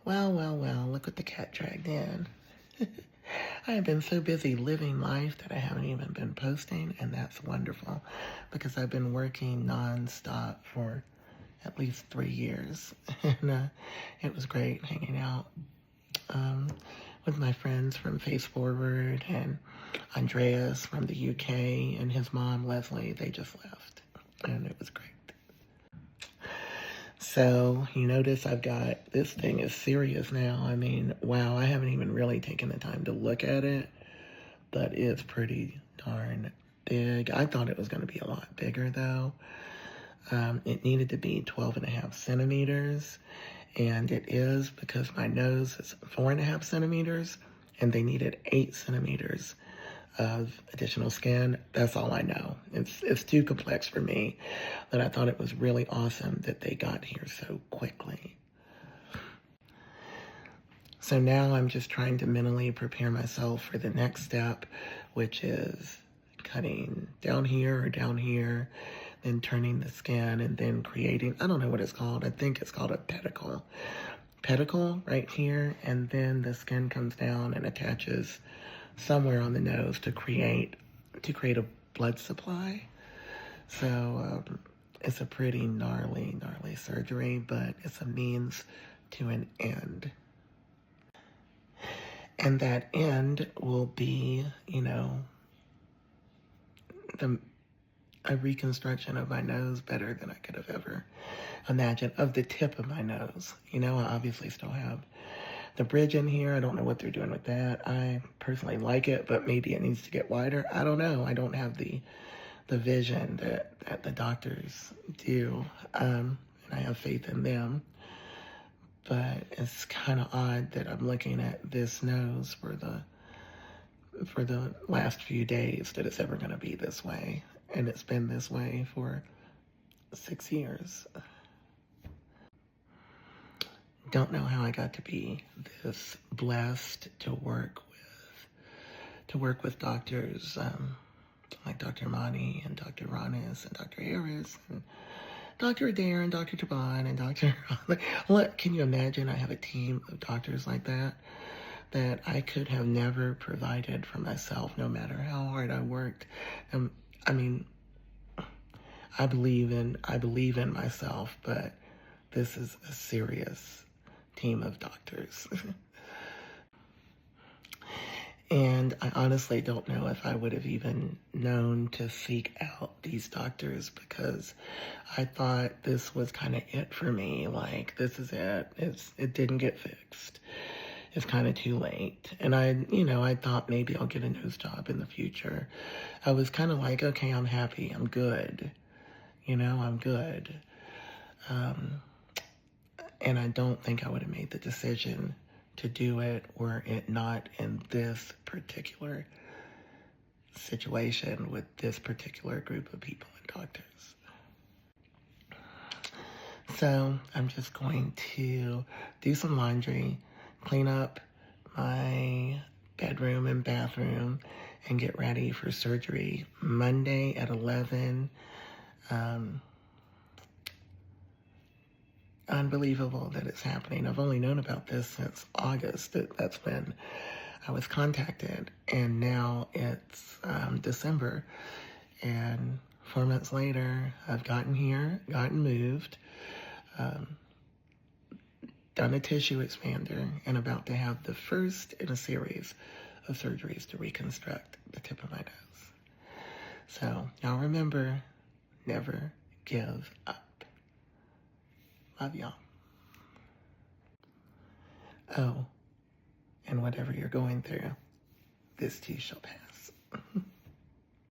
Well, look what the cat dragged in. I have been so busy living life that I haven't even been posting, and that's wonderful because I've been working nonstop for at least 3 years. And it was great hanging out with my friends from Face Forward and Andreas from the UK and his mom, Leslie. They just left, and it was great. So you notice I've got, this thing is serious now. I mean, wow, I haven't even really taken the time to look at it, but it's pretty darn big. I thought it was going to be a lot bigger though. It needed to be 12.5 centimeters, and it is because my nose is 4.5 centimeters, and they needed 8 centimeters of additional skin. That's all I know. It's too complex for me, but I thought it was really awesome that they got here so quickly. So now I'm just trying to mentally prepare myself for the next step, which is cutting down here or down here, then turning the skin, and then creating, I don't know what it's called. I think it's called a pedicle. Pedicle right here, and then the skin comes down and attaches somewhere on the nose to create a blood supply. So it's a pretty gnarly surgery, but it's a means to an end. And that end will be, you know, a reconstruction of my nose better than I could have ever imagined, of the tip of my nose. You know, I obviously still have the bridge in here. I don't know what they're doing with that. I personally like it, but maybe it needs to get wider. I don't know. I don't have the vision that the doctors do, and I have faith in them. But it's kind of odd that I'm looking at this nose for the last few days that it's ever going to be this way, and it's been this way for 6 years. Don't know how I got to be this blessed to work with doctors like Dr. Mani and Dr. Ronis and Dr. Harris and Dr. Adair and Dr. Taban and Dr. Look, can you imagine? I have a team of doctors like that I could have never provided for myself, no matter how hard I worked. I mean, I believe in myself, but this is a serious team of doctors. And I honestly don't know if I would have even known to seek out these doctors, because I thought this was kind of it for me. Like, this is it. It didn't get fixed. It's kind of too late. And I thought maybe I'll get a nose job in the future. I was kind of like, okay, I'm happy. I'm good. I'm good. And I don't think I would have made the decision to do it were it not in this particular situation with this particular group of people and doctors. So I'm just going to do some laundry, clean up my bedroom and bathroom, and get ready for surgery Monday at 11. Unbelievable that it's happening. I've only known about this since August. That's when I was contacted, and now it's December, and 4 months later, I've gotten here, gotten moved, done a tissue expander, and about to have the first in a series of surgeries to reconstruct the tip of my nose. So y'all remember, never give up. Love y'all. Oh, and whatever you're going through, this too shall pass.